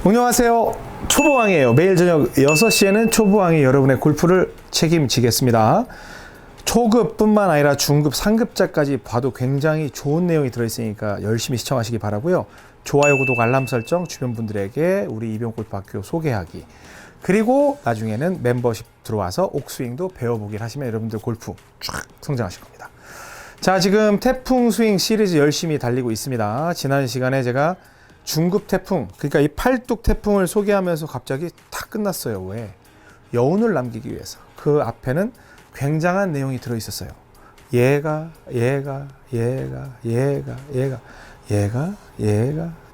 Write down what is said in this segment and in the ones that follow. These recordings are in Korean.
안녕하세요. 초보왕이에요. 매일 저녁 6시에는 초보왕이 여러분의 골프를 책임지겠습니다. 초급뿐만 아니라 중급, 상급자까지 봐도 굉장히 좋은 내용이 들어있으니까 열심히 시청하시기 바라고요. 좋아요, 구독, 알람 설정, 주변 분들에게 우리 이병골프학교 소개하기. 그리고 나중에는 멤버십 들어와서 옥스윙도 배워보길 하시면 여러분들 골프 쫙 성장하실 겁니다. 자, 지금 태풍 스윙 시리즈 열심히 달리고 있습니다. 지난 시간에 제가 중급 태풍, 그러니까 이 팔뚝 태풍을 소개하면서 갑자기 탁 끝났어요. 왜? 여운을 남기기 위해서. 그 앞에는 굉장한 내용이 들어있었어요. 얘가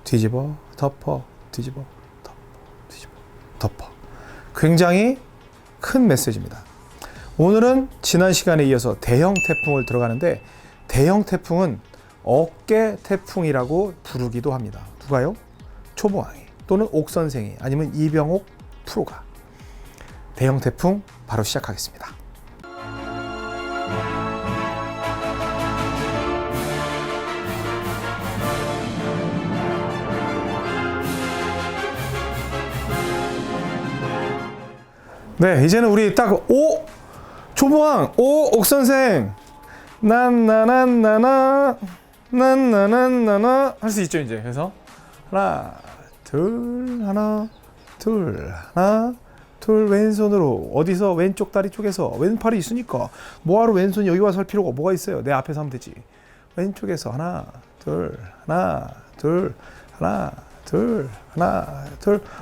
뒤집어 덮어 뒤집어 덮어 뒤집어 덮어. 굉장히 큰 메시지입니다. 오늘은 지난 시간에 이어서 대형 태풍을 들어가는데, 대형 태풍은 어깨 태풍이라고 부르기도 합니다. 누가요? 초보왕이 또는 옥선생이 아니면 이병옥 프로가. 대형 태풍 바로 시작하겠습니다. 네, 이제는 우리 딱 초보왕, 옥선생, 난나난나나 할 수 있죠 이제. 그래서 하나 둘 왼손으로 어디서 왼쪽 다리 쪽에서, 왼팔이 있으니까 뭐하러 왼손이 여기 와서 할 필요가 뭐가 있어요. 내 앞에서 하면 되지. 왼쪽에서 하나 둘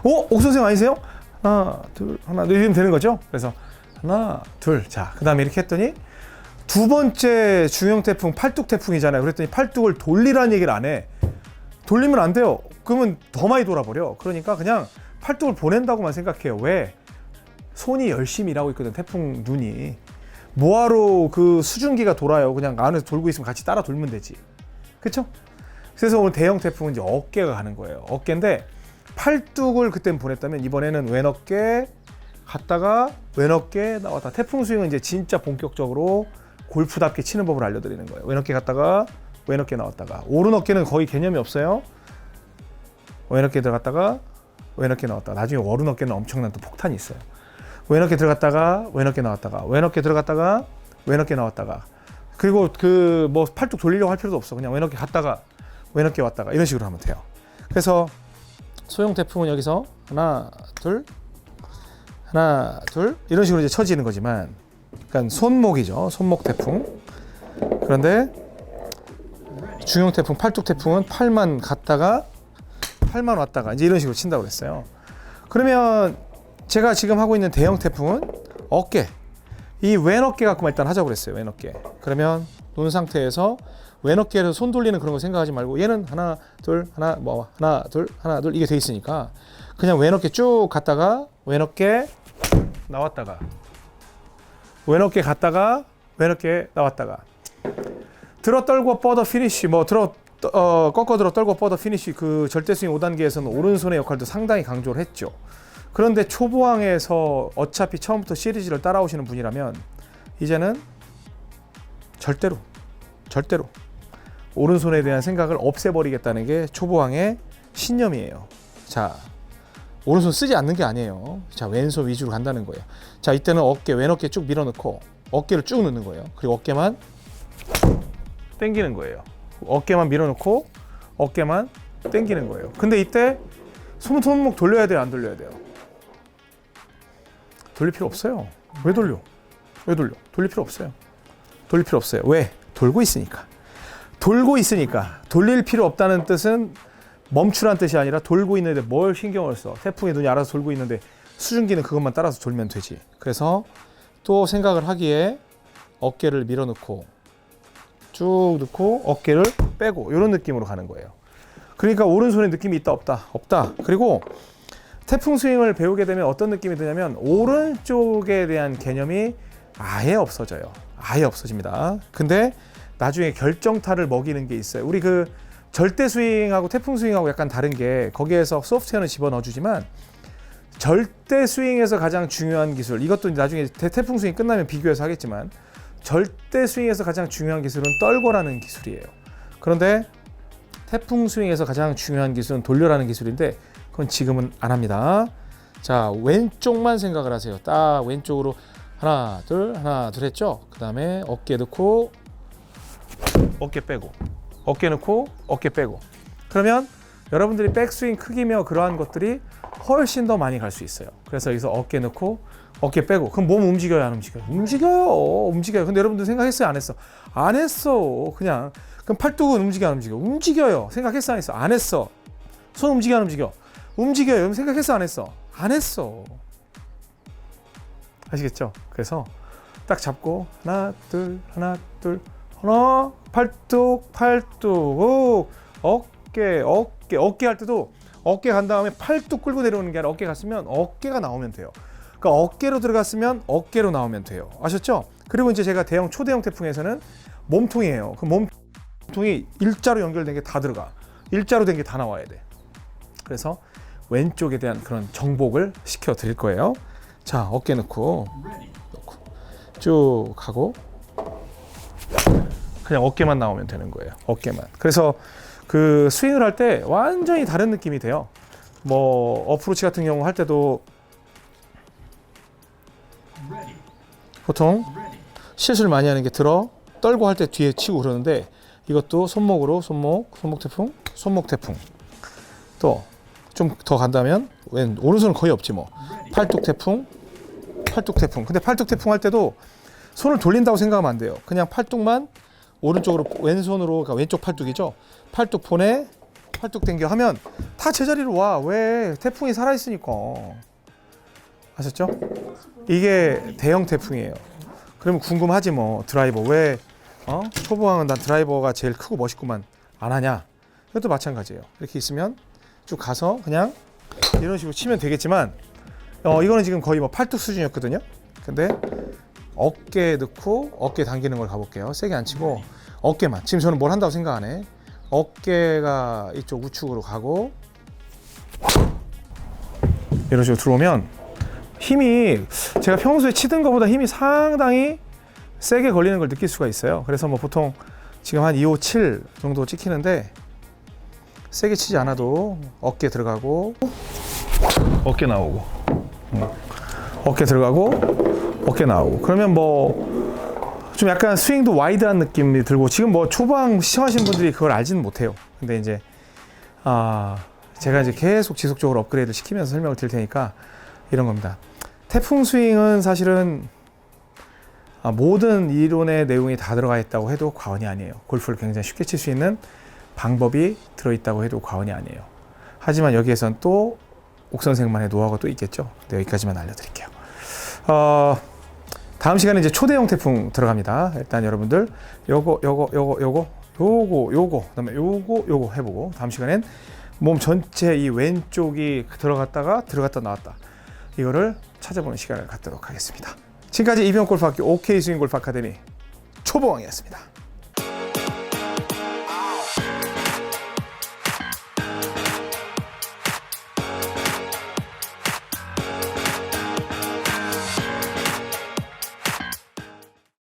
옥선생 아니세요? 하나 둘 이러면 되는 거죠. 그래서 하나 둘. 자, 그 다음에 이렇게 했더니 두 번째 중형 태풍, 팔뚝 태풍이잖아요. 그랬더니 팔뚝을 돌리라는 얘기를 안 해. 돌리면 안 돼요. 그러면 더 많이 돌아버려. 그러니까 그냥 팔뚝을 보낸다고만 생각해요. 왜? 손이 열심히 일하고 있거든. 태풍 눈이. 뭐하러 그 수증기가 돌아요. 그냥 안에서 돌고 있으면 같이 따라 돌면 되지. 그쵸? 그래서 오늘 대형 태풍은 이제 어깨가 가는 거예요. 어깨인데 팔뚝을 그땐 보냈다면 이번에는 왼어깨 갔다가 왼어깨 나왔다. 태풍 스윙은 이제 진짜 본격적으로 골프답게 치는 법을 알려드리는 거예요. 왼어깨 갔다가 왼어깨 나왔다가. 오른 어깨는 거의 개념이 없어요. 왼어깨 들어갔다가 왼어깨 나왔다가. 나중에 오른 어깨는 엄청난 또 폭탄이 있어요. 왼어깨 들어갔다가 왼어깨 나왔다가, 왼어깨 들어갔다가 왼어깨 나왔다가. 그리고 그 뭐 팔뚝 돌리려고 할 필요도 없어. 그냥 왼어깨 갔다가 왼어깨 왔다가 이런 식으로 하면 돼요. 그래서 소형 태풍은 여기서 하나 둘 이런 식으로 이제 쳐지는 거지만, 그러니까 손목이죠. 손목 태풍. 그런데 중형 태풍, 팔뚝 태풍은 팔만 갔다가 팔만 왔다가 이제 이런 식으로 친다고 그랬어요. 그러면 제가 지금 하고 있는 대형 태풍은 어깨, 이 왼어깨 갖고만 일단 하자고 그랬어요. 왼어깨. 그러면 놓은 상태에서 왼어깨에서 손 돌리는 그런 거 생각하지 말고, 얘는 하나 둘 이게 돼 있으니까 그냥 왼어깨 쭉 갔다가 왼어깨 나왔다가, 왼어깨 갔다가 왼어깨 나왔다가, 들어 떨고 뻗어 피니쉬, 꺾어 들어 떨고 뻗어 피니쉬. 그 절대 스윙 5단계에서는 오른손의 역할도 상당히 강조를 했죠. 그런데 초보왕에서 어차피 처음부터 시리즈를 따라오시는 분이라면 이제는 절대로 오른손에 대한 생각을 없애버리겠다는 게 초보왕의 신념이에요. 자, 오른손 쓰지 않는 게 아니에요. 자, 왼손 위주로 간다는 거예요. 자, 이때는 왼어깨 쭉 밀어넣고 어깨를 쭉 넣는 거예요. 그리고 어깨만 당기는 거예요. 어깨만 밀어넣고 어깨만 당기는 거예요. 근데 이때 손목 돌려야 돼요, 안 돌려야 돼요? 돌릴 필요 없어요. 왜 돌려? 돌릴 필요 없어요. 왜? 돌고 있으니까. 돌릴 필요 없다는 뜻은 멈추란 뜻이 아니라 돌고 있는데 뭘 신경을 써. 태풍의 눈이 알아서 돌고 있는데 수증기는 그것만 따라서 돌면 되지. 그래서 또 생각을 하기에 어깨를 밀어넣고 쭉 넣고 어깨를 빼고 이런 느낌으로 가는 거예요. 그러니까 오른손에 느낌이 있다 없다. 그리고 태풍 스윙을 배우게 되면 어떤 느낌이 드냐면 오른쪽에 대한 개념이 아예 없어져요. 아예 없어집니다. 근데 나중에 결정타를 먹이는 게 있어요. 우리 그 절대 스윙하고 태풍 스윙하고 약간 다른 게, 거기에서 소프트웨어는 집어넣어주지만 절대 스윙에서 가장 중요한 기술, 이것도 나중에 태풍 스윙 끝나면 비교해서 하겠지만, 절대 스윙에서 가장 중요한 기술은 떨고라는 기술이에요. 그런데 태풍 스윙에서 가장 중요한 기술은 돌려라는 기술인데, 그건 그건 지금은 안 합니다. 자, 왼쪽만 생각을 하세요. 딱 왼쪽으로 하나 둘 했죠. 그 다음에 어깨 넣고 어깨 빼고, 어깨 넣고 어깨 빼고. 그러면 여러분들이 백스윙 크기며 그러한 것들이 훨씬 더 많이 갈 수 있어요. 그래서 여기서 어깨 넣고 어깨 빼고. 그럼 몸 움직여요, 안 움직여요? 움직여요. 근데 여러분들 생각했어요, 안 했어? 안 했어. 그냥. 그럼 팔뚝은 움직여, 안 움직여? 움직여요. 생각했어, 안 했어? 안 했어. 손 움직여, 안 움직여? 움직여요. 그럼 생각했어, 안 했어? 안 했어. 아시겠죠? 그래서 딱 잡고 하나 둘 하나 팔뚝 어깨 할 때도 어깨 간 다음에 팔뚝 끌고 내려오는 게 아니라 어깨 갔으면 어깨가 나오면 돼요. 그러니까 어깨로 들어갔으면 어깨로 나오면 돼요. 아셨죠? 그리고 이제 제가 대형 초대형 태풍에서는 몸통이에요. 그 몸통이 일자로 연결된 게 다 들어가. 일자로 된 게 다 나와야 돼. 그래서 왼쪽에 대한 그런 정복을 시켜 드릴 거예요. 자, 어깨 넣고 쭉 하고 그냥 어깨만 나오면 되는 거예요. 어깨만. 그래서 그 스윙을 할 때 완전히 다른 느낌이 돼요. 뭐 어프로치 같은 경우 할 때도 보통 실수를 많이 하는 게 떨고 할 때 뒤에 치고 그러는데 이것도 손목으로 손목 태풍 또 좀 더 간다면 오른손은 거의 없지 뭐 팔뚝 태풍. 근데 팔뚝 태풍 할 때도 손을 돌린다고 생각하면 안 돼요. 그냥 팔뚝만 오른쪽으로 왼손으로, 그러니까 왼쪽 팔뚝이죠. 팔뚝 보내, 팔뚝 당겨 하면 다 제자리로 와. 왜? 태풍이 살아있으니까. 아셨죠? 이게 대형 태풍이에요. 그러면 궁금하지 뭐. 드라이버 왜 초보왕은 난 드라이버가 제일 크고 멋있구만 안 하냐? 이것도 마찬가지예요. 이렇게 있으면 쭉 가서 그냥 이런 식으로 치면 되겠지만 이거는 지금 거의 뭐 팔뚝 수준이었거든요. 근데 어깨 넣고 어깨 당기는 걸 가볼게요. 세게 안 치고 어깨만. 지금 저는 뭘 한다고 생각 안 해. 어깨가 이쪽 우측으로 가고 이런 식으로 들어오면 힘이 제가 평소에 치던 것보다 힘이 상당히 세게 걸리는 걸 느낄 수가 있어요. 그래서 뭐 보통 지금 한 2호 7 정도 찍히는데 세게 치지 않아도 어깨 들어가고 어깨 나오고 어깨 들어가고 어깨 나오고 그러면 뭐 좀 약간 스윙도 와이드한 느낌이 들고 지금 뭐 초반 시청하시는 분들이 그걸 알지는 못해요. 근데 이제 제가 이제 계속 지속적으로 업그레이드 시키면서 설명을 드릴 테니까 이런 겁니다. 태풍 스윙은 사실은 모든 이론의 내용이 다 들어가 있다고 해도 과언이 아니에요. 골프를 굉장히 쉽게 칠 수 있는 방법이 들어있다고 해도 과언이 아니에요. 하지만 여기에선 또 옥선생만의 노하우가 또 있겠죠. 네, 여기까지만 알려드릴게요. 다음 시간에 이제 초대형 태풍 들어갑니다. 일단 여러분들 요거 그다음에 요거 해보고 다음 시간엔 몸 전체 이 왼쪽이 들어갔다 나왔다 이거를 찾아보는 시간을 갖도록 하겠습니다. 지금까지 이병골프학교 OK 스윙골프 아카데미 초보왕이었습니다.